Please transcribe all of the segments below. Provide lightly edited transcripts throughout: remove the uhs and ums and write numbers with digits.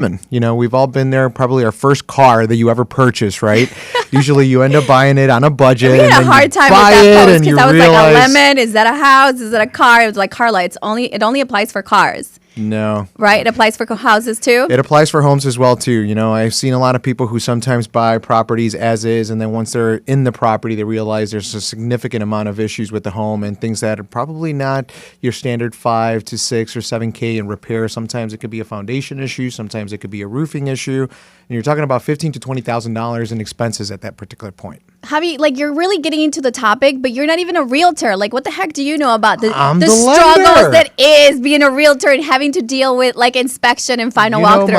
We've all been there. Probably our first car that you ever purchased, right? Usually you end up buying it on a budget. We had a hard time with that post because I was like, a lemon? Is that a house? Is it a car? It was like Carla. It only applies for cars. No. Right? It applies for houses too? It applies for homes as well too. I've seen a lot of people who sometimes buy properties as is, and then once they're in the property, they realize there's a significant amount of issues with the home and things that are probably not your standard 5 to 6 or 7K in repair. Sometimes it could be a foundation issue. Sometimes it could be a roofing issue. And you're talking about $15,000 to $20,000 in expenses at that particular point. Javi, you're really getting into the topic, but you're not even a realtor. What the heck do you know about the struggles that is being a realtor and having to deal with inspection and final walkthrough?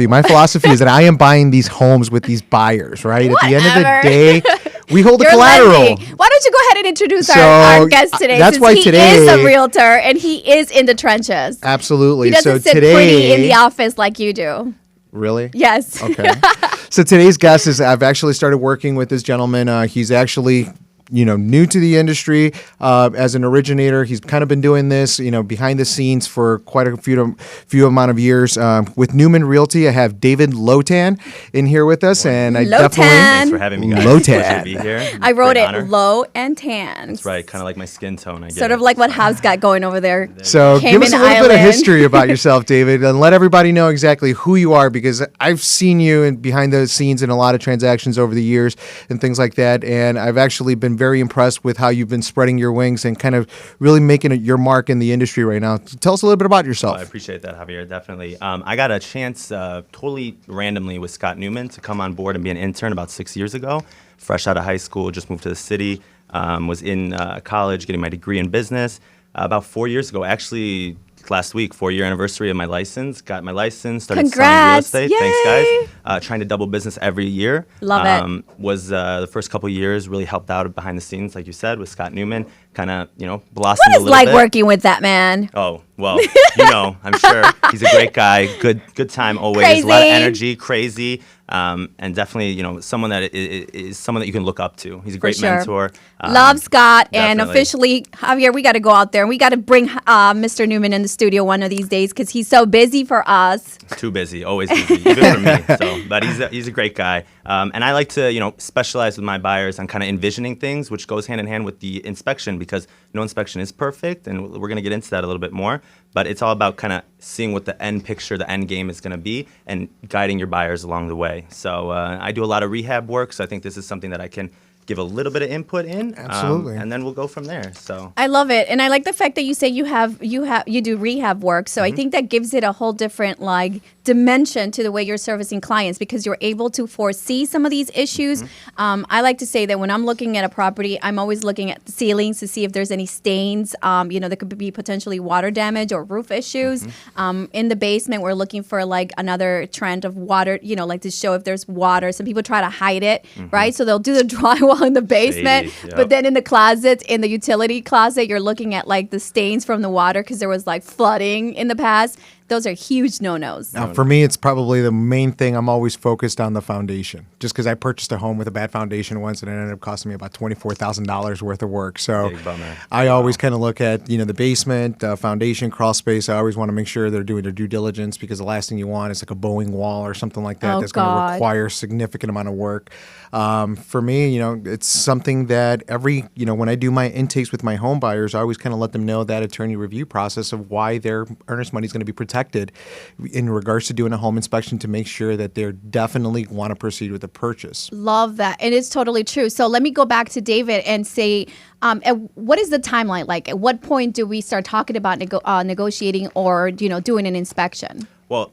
My philosophy is that I am buying these homes with these buyers, right? Whatever. At the end of the day, we hold the collateral. Why don't you go ahead and introduce our guest today? That's why today he is a realtor and he is in the trenches. Absolutely. He doesn't sit pretty in the office like you do. Really? Yes. Okay. So today's guest is, I've actually started working with this gentleman. He's actually, new to the industry as an originator. He's kind of been doing this, behind the scenes for quite a few amount of years. With Newman Realty, I have David Lotan in here with us, and thanks for having me, guys. Lotan. To be here. I wrote it low and tan. That's right, kind of like my skin tone. I get sort of like what House got going over there. So give us a little bit of history about yourself, David, and let everybody know exactly who you are, because I've seen you behind the scenes in a lot of transactions over the years and things like that, and I've actually been very impressed with how you've been spreading your wings and kind of really making your mark in the industry right now. Tell us a little bit about yourself. I appreciate that, Javier, definitely. I got a chance totally randomly with Scott Newman to come on board and be an intern about 6 years ago. Fresh out of high school, just moved to the city, was in college getting my degree in business. About 4 years ago, actually last week, 4-year anniversary of my license. Got my license, started selling real estate. Yay. Thanks, guys. Trying to double business every year. Love it. Was the first couple years really helped out behind the scenes, like you said, with Scott Newman. Kind of, blossomed a little bit. What is like working with that man? Oh, well, I'm sure. He's a great guy. Good time always. Crazy. A lot of energy, crazy. And definitely, someone that is someone that you can look up to. He's a great mentor. Love Scott. Definitely. And officially, Javier, we got to go out there and we got to bring Mr. Newman in the studio one of these days because he's so busy for us. Too busy, always busy, even for me. But he's a great guy. And I like to, specialize with my buyers on kind of envisioning things, which goes hand in hand with the inspection, because no inspection is perfect, and we're going to get into that a little bit more. But it's all about kind of seeing what the end picture, the end game is going to be, and guiding your buyers along the way. So I do a lot of rehab work, so I think this is something that I can give a little bit of input in. Absolutely. And then we'll go from there. So I love it. And I like the fact that you say you do rehab work. So I think that gives it a whole different dimension to the way you're servicing clients, because you're able to foresee some of these issues. I like to say that when I'm looking at a property, I'm always looking at the ceilings to see if there's any stains. There could be potentially water damage or roof issues. In the basement, we're looking for another trend of water, to show if there's water. Some people try to hide it, right? So they'll do the drywall in the basement, but then in the closet, in the utility closet, you're looking at the stains from the water because there was flooding in the past. Those are huge no-nos. Now, for me, it's probably the main thing. I'm always focused on the foundation, just because I purchased a home with a bad foundation once, and it ended up costing me about $24,000 worth of work. So I always kind of look at the basement, foundation, crawl space. I always want to make sure they're doing their due diligence, because the last thing you want is a Boeing wall or something like that that's going to require a significant amount of work. For me, it's something that when I do my intakes with my home buyers, I always kind of let them know that attorney review process of why their earnest money is going to be protected in regards to doing a home inspection, to make sure that they definitely want to proceed with the purchase. Love that. And it's totally true. So let me go back to David and say, what is the timeline like? At what point do we start talking about negotiating or, doing an inspection? Well,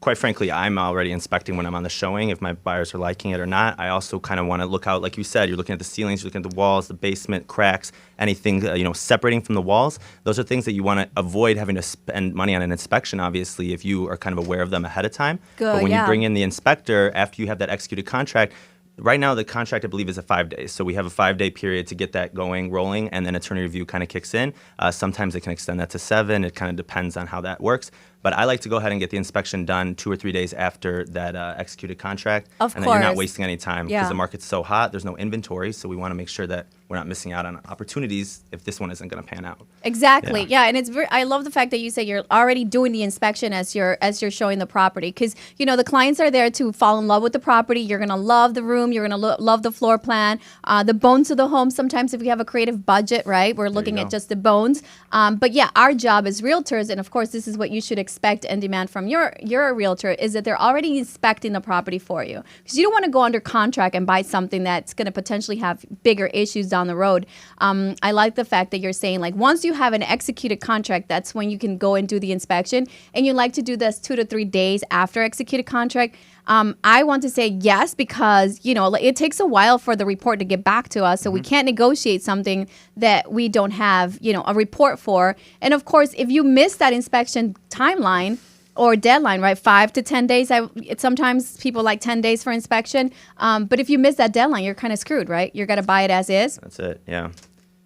quite frankly, I'm already inspecting when I'm on the showing, if my buyers are liking it or not. I also kind of want to look out, like you said, you're looking at the ceilings, you're looking at the walls, the basement, cracks, anything, separating from the walls. Those are things that you want to avoid having to spend money on an inspection, obviously, if you are kind of aware of them ahead of time. But when you bring in the inspector, after you have that executed contract, right now the contract, I believe, is 5 days. So we have a 5-day period to get that rolling, and then attorney review kind of kicks in. Sometimes they can extend that to 7. It kind of depends on how that works. But I like to go ahead and get the inspection done 2 or 3 days after that executed contract. Of and then you're not course. wasting any time because the market's so hot. There's no inventory. So we want to make sure that we're not missing out on opportunities if this one isn't going to pan out. Exactly. Yeah, and it's I love the fact that you say you're already doing the inspection as you're showing the property, because the clients are there to fall in love with the property. You're gonna love the room. You're gonna love the floor plan, the bones of the home. Sometimes if we have a creative budget, right, we're looking at just the bones. But yeah, our job as realtors, and of course this is what you should expect and demand from your realtor, is that they're already inspecting the property for you, because you don't want to go under contract and buy something that's going to potentially have bigger issues down the road. I like the fact that you're saying, like, once you have an executed contract, that's when you can go and do the inspection, and you like to do this 2 to 3 days after executed contract. I want to say yes, because it takes a while for the report to get back to us, so we can't negotiate something that we don't have a report for. And of course, if you miss that inspection timeline or deadline, right, 5 to 10 days. Sometimes people like 10 days for inspection. But if you miss that deadline, you're kind of screwed, right? You're going to buy it as is. That's it, yeah.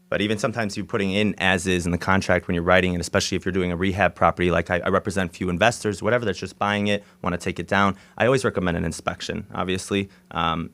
But even sometimes you're putting in as is in the contract when you're writing, and especially if you're doing a rehab property, like I represent a few investors, whatever, that's just buying it, want to take it down. I always recommend an inspection, obviously.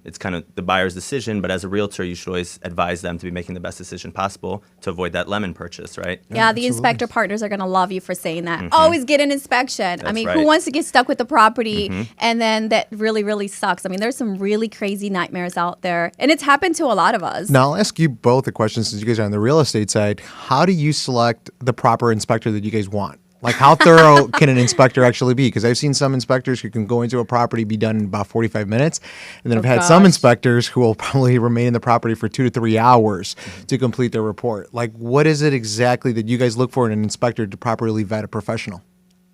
It's kind of the buyer's decision, but as a realtor, you should always advise them to be making the best decision possible to avoid that lemon purchase, right? Yeah, the inspector partners are going to love you for saying that. Always get an inspection. That's who wants to get stuck with the property and then that really, really sucks? There's some really crazy nightmares out there, and it's happened to a lot of us. Now, I'll ask you both a question, since you guys are on the real estate side. How do you select the proper inspector that you guys want? Like, how thorough can an inspector actually be? Because I've seen some inspectors who can go into a property, be done in about 45 minutes. And then I've had some inspectors who will probably remain in the property for 2 to 3 hours to complete their report. Like, what is it exactly that you guys look for in an inspector to properly vet a professional?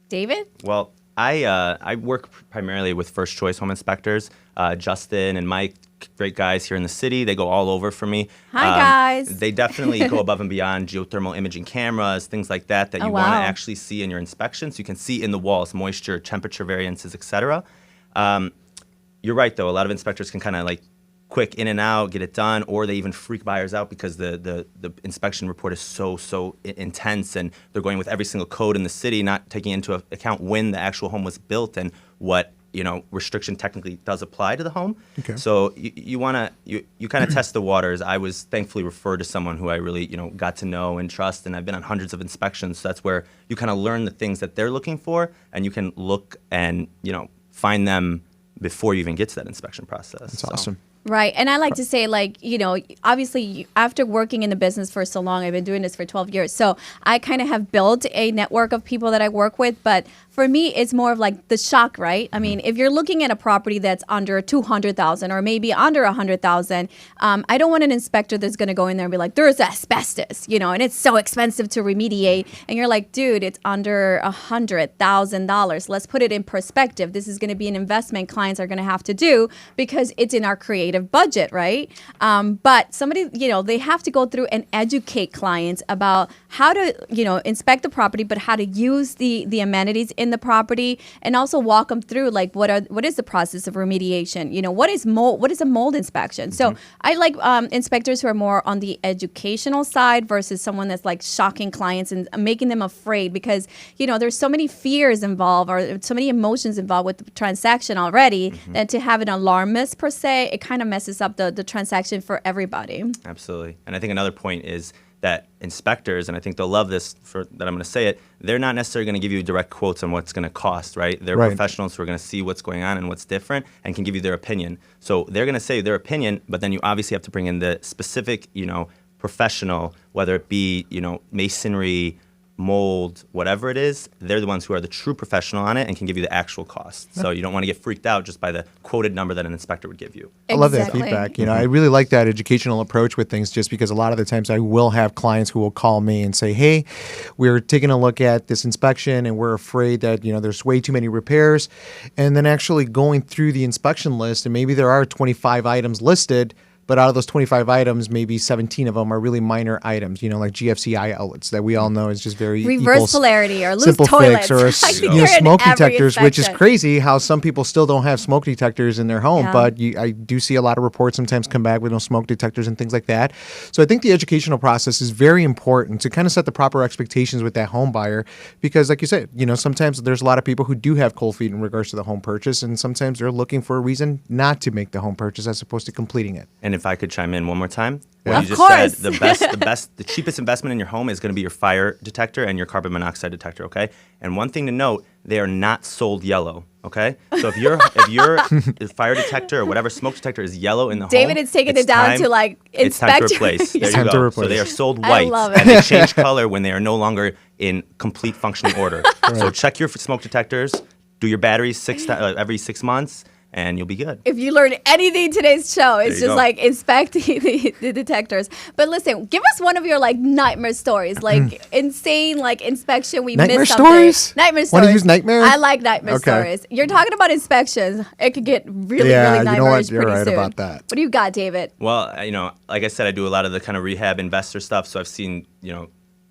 David? Well, I work primarily with first choice home inspectors. Justin and Mike, great guys here in the city. They go all over for me. Hi, guys. They definitely go above and beyond geothermal imaging cameras, things like that you want to actually see in your inspection. So you can see in the walls, moisture, temperature variances, etc. You're right, though. A lot of inspectors can kind of like quick in and out, get it done, or they even freak buyers out because the inspection report is so intense, and they're going with every single code in the city, not taking into account when the actual home was built and what restriction technically does apply to the home. Okay. So you kind of test the waters. I was thankfully referred to someone who I really got to know and trust, and I've been on hundreds of inspections. So that's where you kind of learn the things that they're looking for, and you can look and find them before you even get to that inspection process. That's awesome. Right. And I like to say, like, obviously after working in the business for so long, I've been doing this for 12 years. So I kind of have built a network of people that I work with. But for me, it's more of like the shock, right? If you're looking at a property that's under $200,000 or maybe under $100,000, I don't want an inspector that's going to go in there and be like, there's asbestos, and it's so expensive to remediate. And you're like, dude, it's under $100,000. Let's put it in perspective. This is going to be an investment clients are going to have to do because it's in our creative budget, right? But somebody, they have to go through and educate clients about how to, inspect the property, but how to use the amenities in the property, and also walk them through like what is the process of remediation? What is a mold inspection? So I like inspectors who are more on the educational side versus someone that's like shocking clients and making them afraid, because there's so many fears involved or so many emotions involved with the transaction already that to have an alarmist per se, it kind of messes up the transaction for everybody. Absolutely. And I think another point is that inspectors, and I think they'll love this that I'm going to say it, they're not necessarily going to give you direct quotes on what's going to cost, right? They're professionals who are going to see what's going on and what's different and can give you their opinion. So they're going to say their opinion, but then you obviously have to bring in the specific, professional, whether it be, masonry, mold, whatever it is. They're the ones who are the true professional on it and can give you the actual cost. So you don't want to get freaked out just by the quoted number that an inspector would give you. I love that feedback. I really like that educational approach with things, just because a lot of the times I will have clients who will call me and say, hey, we're taking a look at this inspection and we're afraid that, there's way too many repairs. And then actually going through the inspection list, and maybe there are 25 items listed, but out of those 25 items, maybe 17 of them are really minor items, like GFCI outlets that we all know is just very reverse polarity or loose simple toilets. fix, or smoke detectors, which is crazy how some people still don't have smoke detectors in their home. But I do see a lot of reports sometimes come back with no smoke detectors and things like that. So I think the educational process is very important to kind of set the proper expectations with that home buyer, because like you said, sometimes there's a lot of people who do have cold feet in regards to the home purchase, and sometimes they're looking for a reason not to make the home purchase as opposed to completing it. And if I could chime in one more time, what you just said, the cheapest investment in your home is going to be your fire detector and your carbon monoxide detector, okay? And one thing to note, they are not sold yellow, okay? So if your fire detector or whatever smoke detector is yellow in the David home, is taking it down to like inspect. It's time to replace. There you go. So they are sold white, love it. and they change color when they are no longer in complete functioning order. Right. So check your smoke detectors, do your batteries every 6 months, and you'll be good. If you learned anything today's show, it's just like inspecting the detectors. But listen, give us one of your like nightmare stories, like insane like inspection. We missed something. Nightmare stories. Want to use nightmare? I like nightmare stories. You're talking about inspections. It could get really nightmarish You're pretty right soon. about that. What do you got, David? Well, like I said, I do a lot of the kind of rehab investor stuff, so I've seen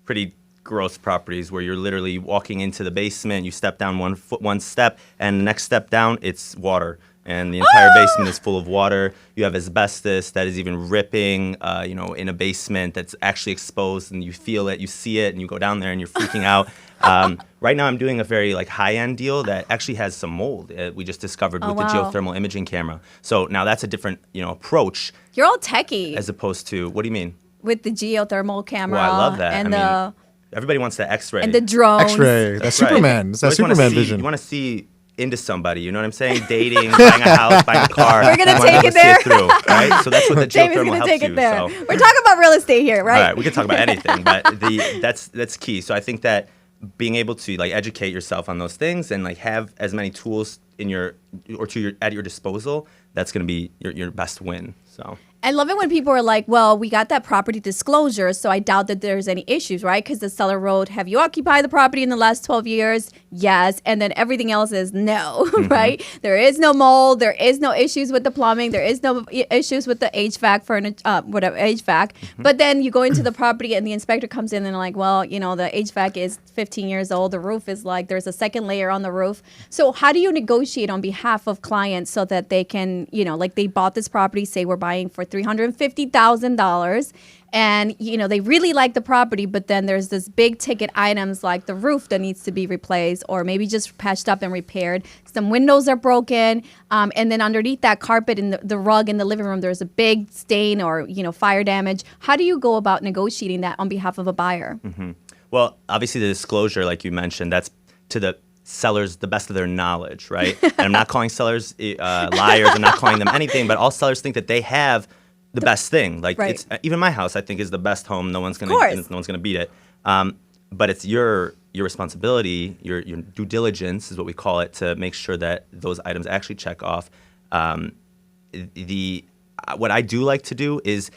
pretty gross properties where you're literally walking into the basement, you step down one step, and the next step down, it's water. And the entire basement is full of water. You have asbestos that is even ripping, in a basement that's actually exposed, and you feel it, you see it, and you go down there and you're freaking out. Right now I'm doing a very high-end deal that actually has some mold. We just discovered with the geothermal imaging camera. So now that's a different, approach. You're all techie. As opposed to, what do you mean? With the geothermal camera. Well, I love that. And everybody wants the X-ray. And the drones. X-ray. That's Superman. It's that Superman vision. You want to see into somebody, you know what I'm saying? Dating, buying a house, buying a car. We're going to take it there. Through, right? So that's what the geothermal helps take it you. there. So. We're talking about real estate here, right? All right, we can talk about anything, but that's key. So I think that being able to educate yourself on those things and have as many tools at your disposal, that's going to be your best win. So. I love it when people are like, well, we got that property disclosure, so I doubt that there's any issues, right? Because the seller wrote, have you occupied the property in the last 12 years? Yes. And then everything else is no, right? There is no mold. There is no issues with the plumbing. There is no issues with the HVAC, HVAC. But then you go into the property and the inspector comes in and like, well, the HVAC is 15 years old. The roof is there's a second layer on the roof. So how do you negotiate on behalf of clients so that they can, they bought this property, say we're buying for $350,000, and they really like the property, but then there's this big ticket items like the roof that needs to be replaced or maybe just patched up and repaired. Some windows are broken, and then underneath that carpet in the rug in the living room, there's a big stain or fire damage. How do you go about negotiating that on behalf of a buyer? Well, obviously the disclosure, like you mentioned, that's to the sellers the best of their knowledge, right? And I'm not calling sellers liars. I'm not calling them anything, but all sellers think that they have the best thing. It's even my house, I think, is the best home. No one's gonna beat it. But it's your responsibility, your due diligence is what we call it, to make sure that those items actually check off. What I do like to do is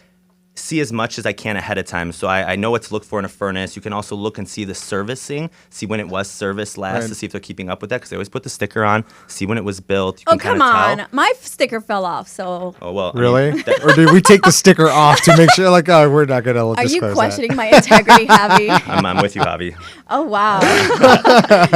see as much as I can ahead of time. So I know what to look for in a furnace. You can also look and see the servicing, see when it was serviced last, to see if they're keeping up with that, because they always put the sticker on, see when it was built. You can come on. My sticker fell off, so. Oh, well. Really? Or did we take the sticker off to make sure, we're not going to disclose that? Are you questioning my integrity, Javi? I'm with you, Javi. Oh, wow.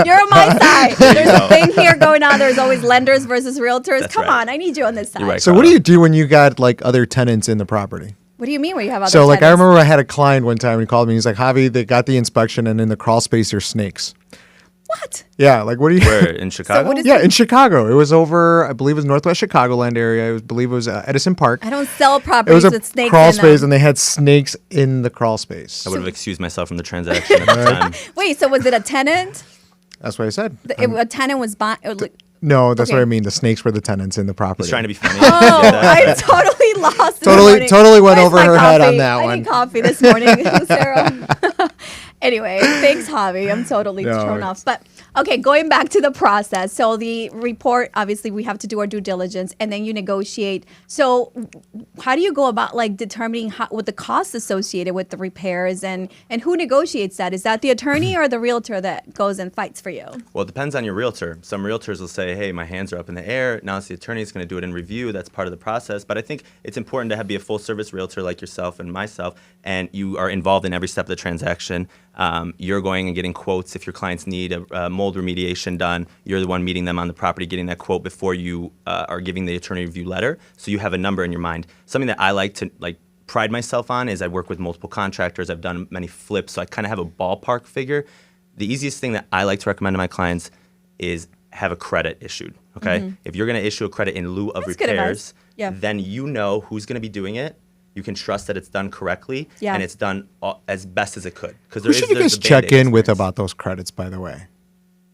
You're on my side. There's a thing here going on. There's always lenders versus realtors. That's Come on, I need you on this side. You're right, so what do you do when you got other tenants in the property? What do you mean when you have other So tenants? I remember I had a client one time, he called me, he's like, Javi, they got the inspection and in the crawl space there's snakes. What? Yeah, what do you... Where, in Chicago? In Chicago. It was over, I believe it was Northwest Chicagoland area. I believe it was Edison Park. I don't sell It properties was with a snakes crawl in them. space and they had snakes in the crawl space. I would have excused myself from the transaction at the time. Wait, so was it a tenant? That's what I said. A tenant was buying... No, that's what I mean. The snakes were the tenants in the property. He's trying to be funny. I totally lost it. Totally went Where's over my her head coffee? on that I one. need coffee this morning, Sarah. Anyway, thanks, Javi. I'm totally thrown off. But Okay, going back to the process. So the report, obviously, we have to do our due diligence, and then you negotiate. So how do you go about like determining what the costs associated with the repairs, and who negotiates that? Is that the attorney or the realtor that goes and fights for you? Well, it depends on your realtor. Some realtors will say, hey, my hands are up in the air. Now it's the attorney is going to do it in review. That's part of the process. But I think it's important to be a full-service realtor like yourself and myself, and you are involved in every step of the transaction. You're going and getting quotes if your clients need a mold remediation done. You're the one meeting them on the property, getting that quote before you are giving the attorney review letter. So you have a number in your mind. Something that I like to pride myself on is I work with multiple contractors. I've done many flips, so I kind of have a ballpark figure. The easiest thing that I like to recommend to my clients is have a credit issued. Okay, if you're going to issue a credit in lieu of repairs, then you know who's going to be doing it. You can trust that it's done correctly and it's done as best as it could. Who should you guys check in with about those credits, by the way?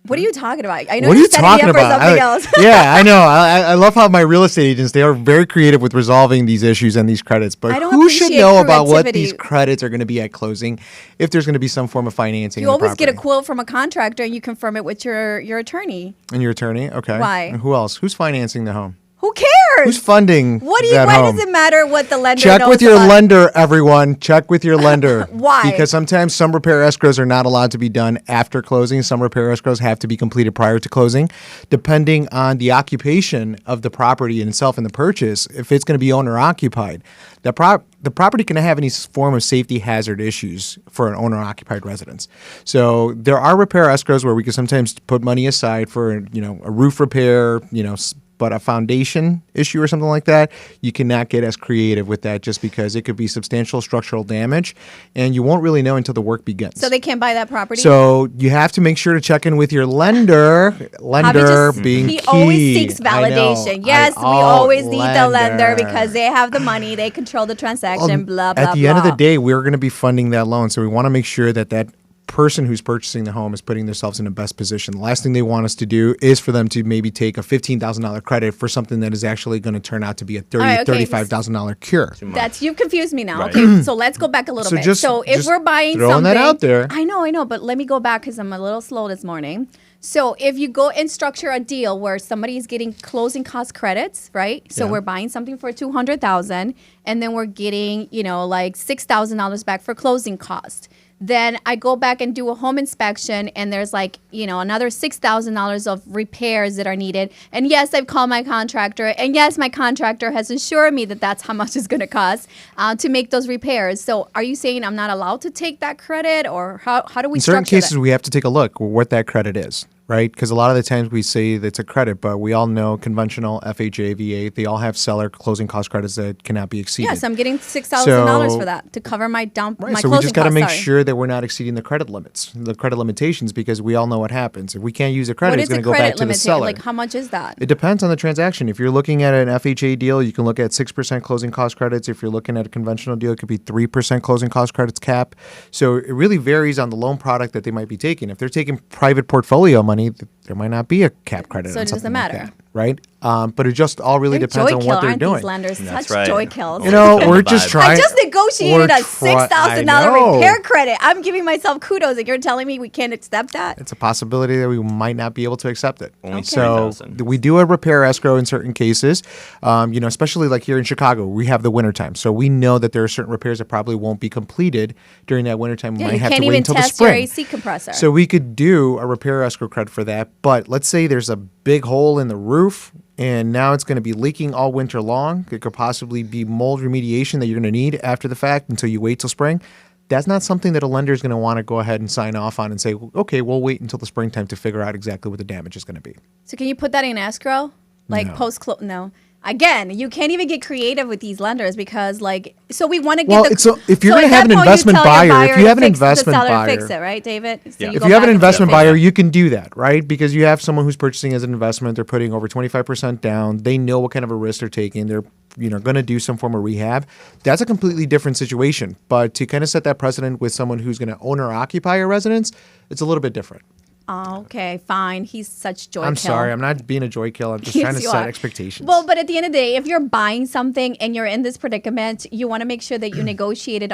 What are you talking about? I know what are you setting me talking up about? for something else. Yeah, I know. I love how my real estate agents, they are very creative with resolving these issues and these credits. But who should know about what these credits are going to be at closing if there's going to be some form of financing? You always get a quote from a contractor and you confirm it with your attorney. And your attorney? Okay. Why? And who else? Who's financing the home? Who cares? Who's funding Why home? does it matter what the lender Check knows with your about? lender, everyone. Check with your lender. Why? Because sometimes some repair escrows are not allowed to be done after closing. Some repair escrows have to be completed prior to closing. Depending on the occupation of the property in itself and the purchase, if it's going to be owner occupied, the property can have any form of safety hazard issues for an owner occupied residence. So there are repair escrows where we can sometimes put money aside for, a roof repair, but a foundation issue or something like that, you cannot get as creative with that just because it could be substantial structural damage and you won't really know until the work begins. So they can't buy that property? So you have to make sure to check in with your lender. Being he key. always seeks validation. Yes, we always need the lender because they have the money, they control the transaction, blah, blah, blah. At the end of the day, we're going to be funding that loan. So we want to make sure that person who's purchasing the home is putting themselves in the best position. The last thing they want us to do is for them to maybe take a $15,000 credit for something that is actually going to turn out to be a $35,000 cure. You've confused me now. Right. Okay, so let's go back a little bit. So if we're buying throwing something, that out there. I know, but let me go back because I'm a little slow this morning. So if you go and structure a deal where somebody is getting closing cost credits, right? So we're buying something for $200,000 and then we're getting, like $6,000 back for closing cost. Then I go back and do a home inspection and there's another $6,000 of repairs that are needed. And yes, I've called my contractor. And yes, my contractor has assured me that that's how much it's going to cost to make those repairs. So are you saying I'm not allowed to take that credit, or how do we structure that? In certain cases, we have to take a look what that credit is. Right? Because a lot of the times we say that it's a credit, but we all know conventional, FHA, VA, they all have seller closing cost credits that cannot be exceeded. Yes, I'm getting $6,000 for that to cover my my closing costs. So we just got to make sure that we're not exceeding the credit limits, the credit limitations, because we all know what happens. If we can't use a credit, it's going to go back to the seller. Like, how much is that? It depends on the transaction. If you're looking at an FHA deal, you can look at 6% closing cost credits. If you're looking at a conventional deal, it could be 3% closing cost credits cap. So it really varies on the loan product that they might be taking. If they're taking private portfolio money, there might not be a cap credit. So it doesn't matter. Like that, right? But it just all really depends on what they're doing. These lenders That's such right. joy kills. We're just trying. I just negotiated a $6,000 repair credit. I'm giving myself kudos, and you're telling me we can't accept that? It's a possibility that we might not be able to accept it. Only So $3,000. we do a repair escrow in certain cases. Especially like here in Chicago, we have the wintertime. So we know that there are certain repairs that probably won't be completed during that wintertime. We might have to wait until the spring. You can't even test your AC compressor. So we could do a repair escrow credit for that. But let's say there's a big hole in the roof and now it's going to be leaking all winter long. It could possibly be mold remediation that you're going to need after the fact until you wait till spring. That's not something that a lender is going to want to go ahead and sign off on and say, okay, we'll wait until the springtime to figure out exactly what the damage is going to be. So can you put that in escrow? Like post-close? No. Again, you can't even get creative with these lenders because, so we want to get if you're going to have an investment buyer, if you have an investment buyer, fix it, right, David? So Yeah. if you have an investment buyer, you can do that, right? Because you have someone who's purchasing as an investment, they're putting over 25% down. They know what kind of a risk they're taking. They're going to do some form of rehab. That's a completely different situation. But to kind of set that precedent with someone who's going to own or occupy a residence, it's a little bit different. Oh, okay, fine. He's such joy I'm kill. sorry, I'm not being a joy kill. I'm just Yes, trying to you set are. expectations. Well, but at the end of the day, if you're buying something and you're in this predicament, you want to make sure that you negotiate it.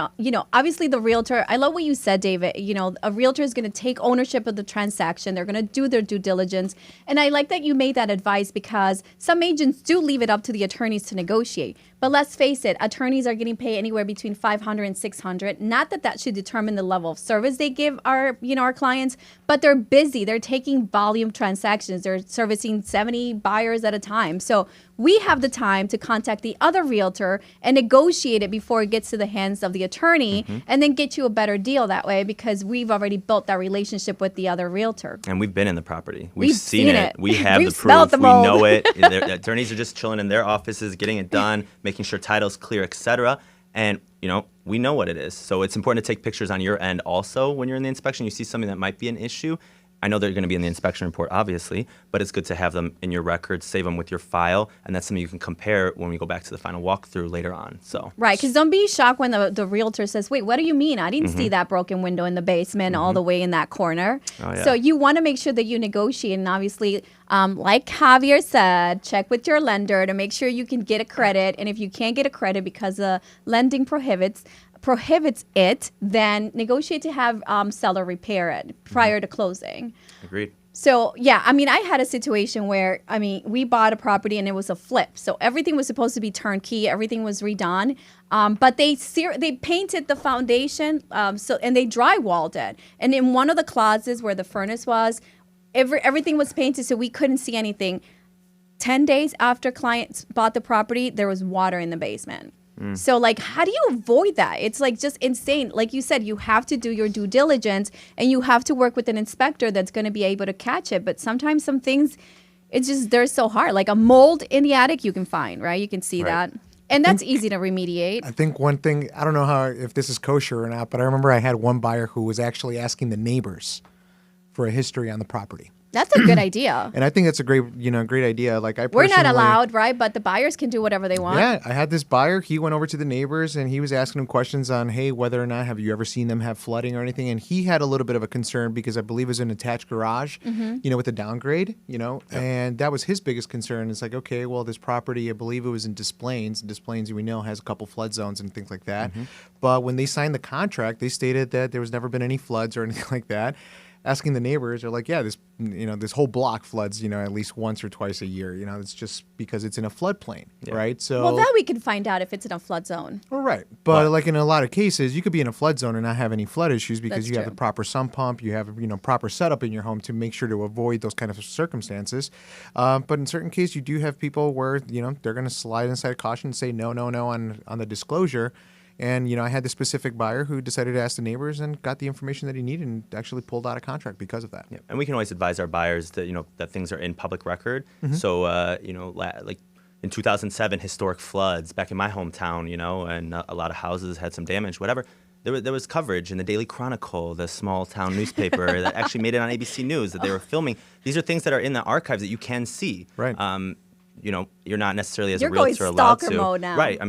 Obviously the realtor, I love what you said, David. A realtor is going to take ownership of the transaction. They're going to do their due diligence. And I like that you made that advice because some agents do leave it up to the attorneys to negotiate. But let's face it, attorneys are getting paid anywhere between $500 and $600. Not that should determine the level of service they give our clients, but they're busy. They're taking volume transactions. They're servicing 70 buyers at a time. So we have the time to contact the other realtor and negotiate it before it gets to the hands of the attorney and then get you a better deal that way because we've already built that relationship with the other realtor. And we've been in the property. We've seen it. We have We've the smelled proof. the We mold. know it. The attorneys are just chilling in their offices, getting it done, making sure title's clear, etc. And, we know what it is. So it's important to take pictures on your end also when you're in the inspection. You see something that might be an issue. I know they're going to be in the inspection report, obviously, but it's good to have them in your records, save them with your file, and that's something you can compare when we go back to the final walkthrough later on. So right, because don't be shocked when the realtor says, wait, what do you mean? I didn't see that broken window in the basement all the way in that corner. Oh, yeah. So you want to make sure that you negotiate, and obviously, like Javier said, check with your lender to make sure you can get a credit, and if you can't get a credit because lending prohibits it, then negotiate to have seller repair it prior to closing. Agreed. So, yeah, I had a situation where, we bought a property and it was a flip. So everything was supposed to be turnkey. Everything was redone. But they painted the foundation and they drywalled it. And in one of the closets where the furnace was, everything was painted so we couldn't see anything. 10 days after clients bought the property, there was water in the basement. So, how do you avoid that? It's just insane. Like you said, you have to do your due diligence and you have to work with an inspector that's going to be able to catch it. But sometimes some things, they're so hard. Like a mold in the attic you can find, right? You can see that. And that's easy to remediate. I think one thing, I don't know if this is kosher or not, but I remember I had one buyer who was actually asking the neighbors for a history on the property. That's a good idea. And I think that's a great idea. We're not allowed, right? But the buyers can do whatever they want. Yeah, I had this buyer. He went over to the neighbors and he was asking them questions on, hey, whether or not have you ever seen them have flooding or anything? And he had a little bit of a concern because I believe it was an attached garage, with the downgrade, and that was his biggest concern. It's like, okay, well, this property, I believe it was in Des Plaines. Des Plaines, we know, has a couple flood zones and things like that. But when they signed the contract, they stated that there was never been any floods or anything like that. Asking the neighbors, they're like, yeah, this whole block floods, at least once or twice a year. It's just because it's in a floodplain, right? So well, that we can find out if it's in a flood zone. Well, right. But like in a lot of cases, you could be in a flood zone and not have any flood issues because That's you have true. the proper sump pump, you have proper setup in your home to make sure to avoid those kind of circumstances. But in certain cases, you do have people where they're going to slide inside caution and say no on the disclosure. And, I had this specific buyer who decided to ask the neighbors and got the information that he needed and actually pulled out a contract because of that. Yeah. And we can always advise our buyers that, that things are in public record. So, like in 2007, historic floods back in my hometown, and a lot of houses had some damage, whatever. There was coverage in the Daily Chronicle, the small town newspaper that actually made it on ABC News that they were filming. These are things that are in the archives that you can see. Right. You're not necessarily as You're a realtor going allowed stalker to. mode now. Right.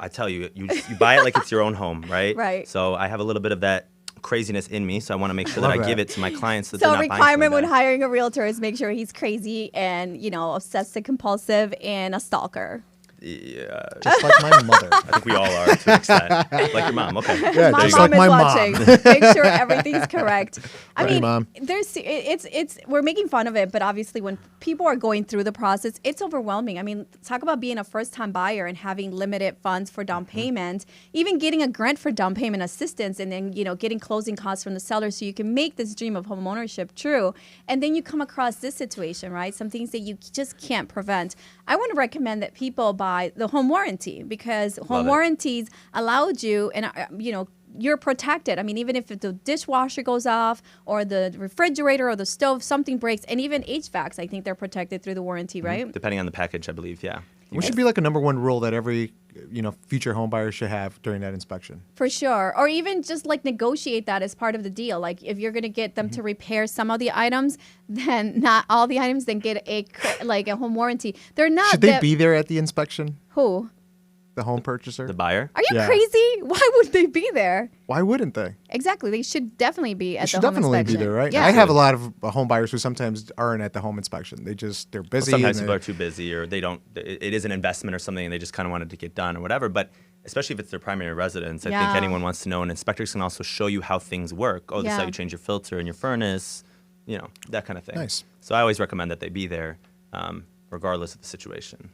I tell you, you buy it like it's your own home, right? Right. So I have a little bit of that craziness in me, so I want to make sure that I give it to my clients so that So they're a not buying requirement when something bad. hiring a realtor is make sure he's crazy and, obsessive compulsive and a stalker. Yeah. Just like my mother. I think we all are to an extent. Like your mom. Okay. Yeah, My just mom like is my watching. mom. Make sure everything's correct. I Right, mean, Mom. it's we're making fun of it, but obviously when people are going through the process, it's overwhelming. I mean, talk about being a first-time buyer and having limited funds for down payment, even getting a grant for down payment assistance, and then getting closing costs from the seller so you can make this dream of home ownership true. And then you come across this situation, right? Some things that you just can't prevent. I want to recommend that people buy the home warranty because home warranties allowed you and you're protected. I mean, even if the dishwasher goes off or the refrigerator or the stove, something breaks, and even HVACs, I think they're protected through the warranty, right? Depending on the package, I believe, yeah. Which should be like a number one rule that every future home buyer should have during that inspection. For sure. Or even just negotiate that as part of the deal. Like if you're going to get them to repair some of the items, then not all the items, then get a home warranty. They're not. Should they be there at the inspection? Who? The home purchaser? The buyer? Are you Yeah. crazy? Why would they be there? Why wouldn't they? Exactly. They should definitely be at They should the home definitely inspection. be there, right? Yeah. I have a lot of home buyers who sometimes aren't at the home inspection. They're Well, busy. sometimes and people are too busy, or they don't. It is an investment or something, and they just kind of wanted to get done or whatever. But especially if it's their primary residence, I think Yeah. anyone wants to know. And inspectors can also show you how things work. Oh, this is how Yeah. you change your filter in your furnace, that kind of thing. Nice. So I always recommend that they be there, regardless of the situation.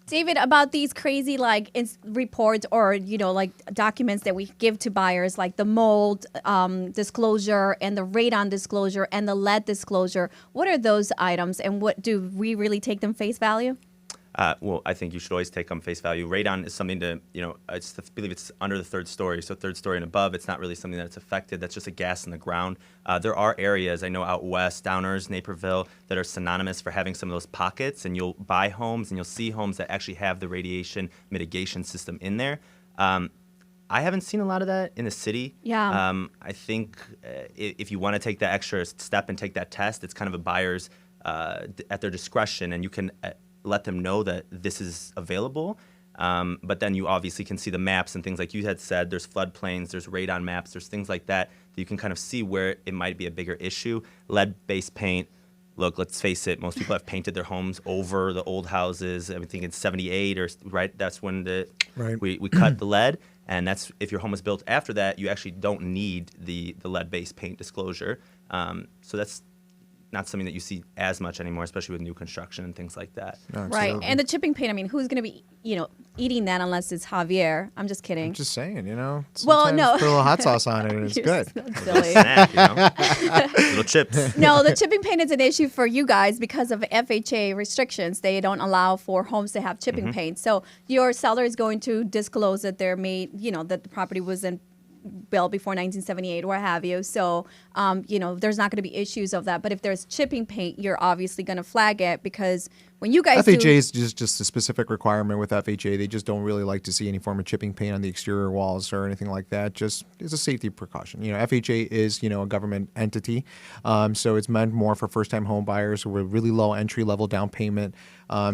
David, about these crazy reports or documents that we give to buyers, like the mold disclosure and the radon disclosure and the lead disclosure. What are those items, and what do we really take them face value? Well, I think you should always take on face value. Radon is something to, I believe it's under the third story. So third story and above, it's not really something that's affected. That's just a gas in the ground. There are areas, I know out west, Downers, Naperville, that are synonymous for having some of those pockets. And you'll buy homes and you'll see homes that actually have the radiation mitigation system in there. I haven't seen a lot of that in the city. Yeah. I think if you want to take that extra step and take that test, it's kind of a buyer's at their discretion, and you can let them know that this is available. But then you obviously can see the maps and things like you had said. There's floodplains, there's radon maps, there's things like that you can kind of see where it might be a bigger issue. Lead-based paint. Look, let's face it, most people have painted their homes over the old houses. I think it's 78 right? That's when we cut the lead. And that's if your home was built after that, you actually don't need the lead-based paint disclosure. So that's not something that you see as much anymore, especially with new construction and things like that. Right. And the chipping paint, I mean, who's going to be, eating that unless it's Javier? I'm just kidding. I'm just saying, Well, sometimes no. put a little hot sauce on it and it's You're good. so Little silly. snack, little chips. No, the chipping paint is an issue for you guys because of FHA restrictions. They don't allow for homes to have chipping paint. So your seller is going to disclose that they're made, that the property was built before 1978, what have you. So, there's not going to be issues of that. But if there's chipping paint, you're obviously going to flag it because when you guys FHA do, is just a specific requirement with FHA. They just don't really like to see any form of chipping paint on the exterior walls or anything like that. Just as a safety precaution. FHA is, a government entity. So it's meant more for first-time home buyers with really low entry-level down payment.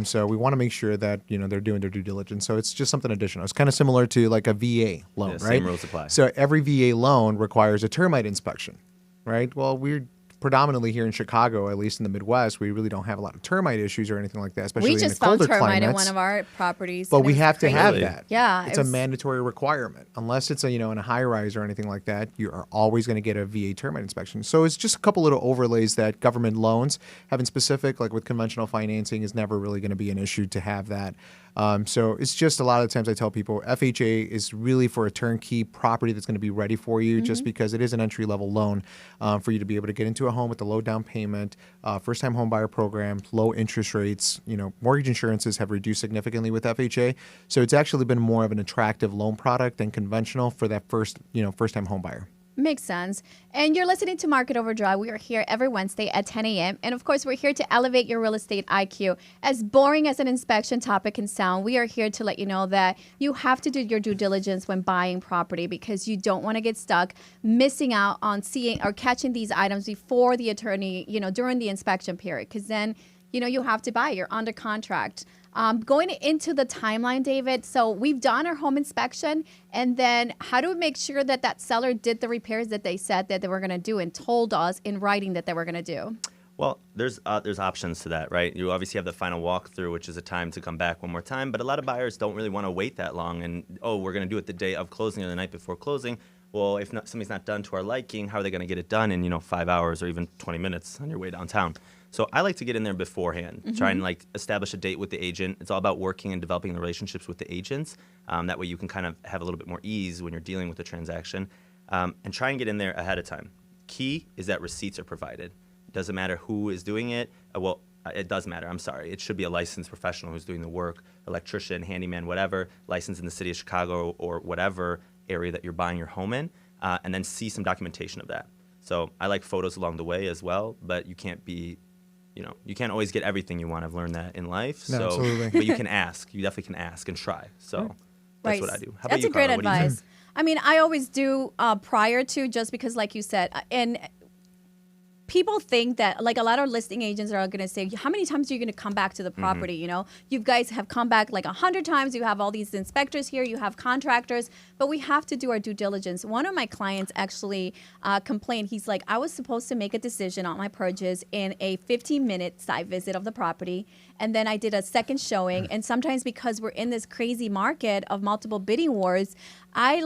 So we want to make sure that, they're doing their due diligence. So it's just something additional. It's kind of similar to like a VA loan, right? Same rules apply. So every VA loan requires a termite inspection, right? Well, we're predominantly here in Chicago, at least in the Midwest, we really don't have a lot of termite issues or anything like that, especially we in the just found colder termite in climates. one of our properties. But and we it was have to crazy. have Really? that. Yeah, It's a mandatory requirement. Unless it's in a high rise or anything like that, you are always going to get a VA termite inspection. So it's just a couple little overlays that government loans, having specific, like with conventional financing, is never really going to be an issue to have that. So it's just a lot of the times I tell people FHA is really for a turnkey property that's going to be ready for you, just because it is an entry-level loan for you to be able to get into a home with a low down payment, first-time home buyer program, low interest rates. Mortgage insurances have reduced significantly with FHA, so it's actually been more of an attractive loan product than conventional for that first-time home buyer. Makes sense. And you're listening to Market Overdrive. We are here every Wednesday at 10 a.m. And of course, we're here to elevate your real estate IQ. As boring as an inspection topic can sound, we are here to let you know that you have to do your due diligence when buying property because you don't want to get stuck missing out on seeing or catching these items before the attorney, during the inspection period. Because then, you have to buy. You're under contract. Going into the timeline, David, so we've done our home inspection, and then how do we make sure that that seller did the repairs that they said that they were going to do and told us in writing that they were going to do? Well, there's options to that, right? You obviously have the final walkthrough, which is a time to come back one more time, but a lot of buyers don't really want to wait that long and, we're going to do it the day of closing or the night before closing. Well, if something's not done to our liking, how are they going to get it done in, 5 hours or even 20 minutes on your way downtown? So I like to get in there beforehand, try and establish a date with the agent. It's all about working and developing the relationships with the agents. That way you can kind of have a little bit more ease when you're dealing with the transaction, and try and get in there ahead of time. Key is that receipts are provided. It doesn't matter who is doing it. It does matter. I'm sorry. It should be a licensed professional who's doing the work, electrician, handyman, whatever, licensed in the city of Chicago or whatever area that you're buying your home in, and then see some documentation of that. So I like photos along the way as well, but you can't be you can't always get everything you want. I've learned that in life. No, so, absolutely. But you can ask. You definitely can ask and try. So that's what I do. How about That's you, a great Carla? What do you advice. think? I mean, I always do prior to, just because, like you said, and people think that, like, a lot of listing agents are going to say, how many times are you going to come back to the property? You know, you guys have come back like 100 times. You have all these inspectors here. You have contractors. But we have to do our due diligence. One of my clients actually complained. He's like, I was supposed to make a decision on my purchase in a 15-minute site visit of the property. And then I did a second showing. And sometimes because we're in this crazy market of multiple bidding wars, I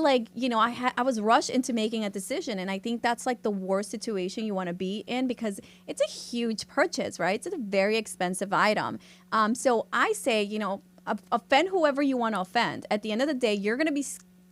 was rushed into making a decision. And I think that's like the worst situation you want to be in, because it's a huge purchase, right? It's a very expensive item. So I say, offend whoever you want to offend. At the end of the day, you're going to be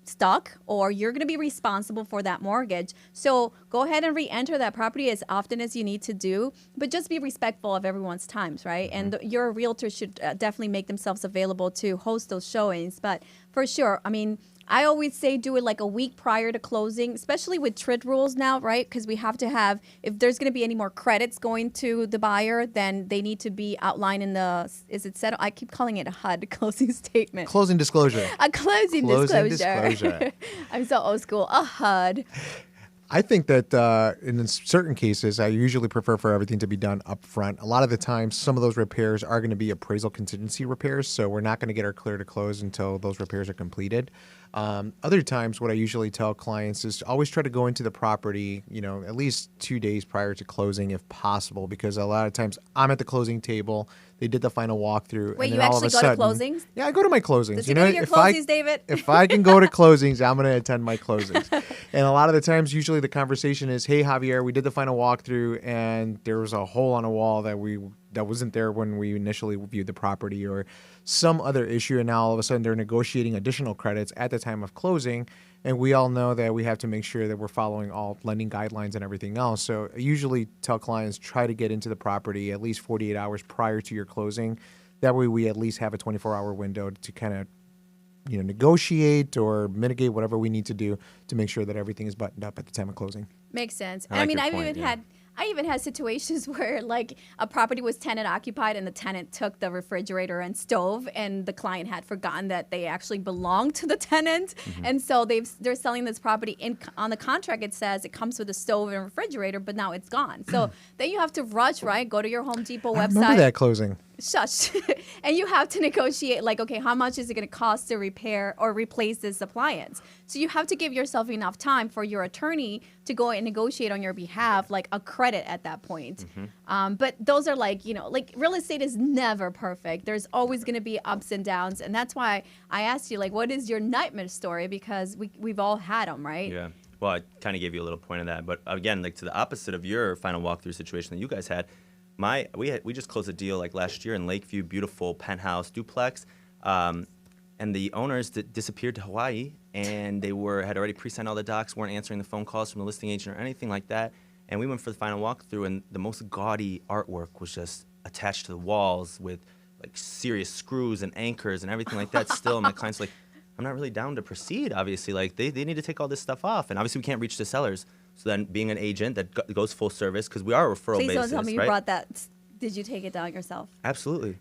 stuck, or you're going to be responsible for that mortgage. So go ahead and re-enter that property as often as you need to do, but just be respectful of everyone's times, right? And your realtor should definitely make themselves available to host those showings. But for sure, I mean, I always say do it like a week prior to closing, especially with TRID rules now, right? Because we have to have, if there's going to be any more credits going to the buyer, then they need to be outlined in the, is it set? I keep calling it a HUD, closing statement. Closing disclosure. A closing disclosure. I'm so old school. A HUD. I think that in certain cases, I usually prefer for everything to be done up front. A lot of the times, some of those repairs are going to be appraisal contingency repairs, so we're not going to get our clear to close until those repairs are completed. Other times, what I usually tell clients is to always try to go into the property, at least 2 days prior to closing if possible, because a lot of times I'm at the closing table. They did the final walkthrough. Wait, and you then all of actually a go sudden, to closings? Yeah, I go to my closings. Does he go to your closings, David? If I can go to closings, I'm going to attend my closings. And a lot of the times, usually the conversation is, hey, Javier, we did the final walkthrough, and there was a hole on a wall that wasn't there when we initially viewed the property, or some other issue, and now all of a sudden they're negotiating additional credits at the time of closing, and we all know that we have to make sure that we're following all lending guidelines and everything else. So I usually tell clients, try to get into the property at least 48 hours prior to your closing. That way we at least have a 24-hour window to kind of negotiate or mitigate whatever we need to do to make sure that everything is buttoned up at the time of closing. Makes sense. I even had situations where, like, a property was tenant occupied and the tenant took the refrigerator and stove, and the client had forgotten that they actually belonged to the tenant. And so they're selling this property on the contract. It says it comes with a stove and refrigerator, but now it's gone. So then you have to rush, right? Go to your Home Depot website. I remember that closing. Shush. And you have to negotiate, like, okay, how much is it going to cost to repair or replace this appliance? So you have to give yourself enough time for your attorney to go and negotiate on your behalf, like a credit at that point. But those are like real estate is never perfect. There's always going to be ups and downs. And that's why I asked you, like, what is your nightmare story? Because we've all had them, right? Yeah. Well, I kind of gave you a little point of that. But again, like, to the opposite of your final walkthrough situation that you guys had, we just closed a deal like last year in Lakeview, beautiful penthouse duplex, and the owners disappeared to Hawaii, and they had already pre-signed all the docs, weren't answering the phone calls from the listing agent or anything like that. And we went for the final walkthrough, and the most gaudy artwork was just attached to the walls with like serious screws and anchors and everything like that. Still, and my client's like, I'm not really down to proceed. Obviously, like they need to take all this stuff off, and obviously we can't reach the sellers. So then, being an agent that goes full service, because we are a referral basis, Please don't tell me right? you brought that. Did you take it down yourself? Absolutely.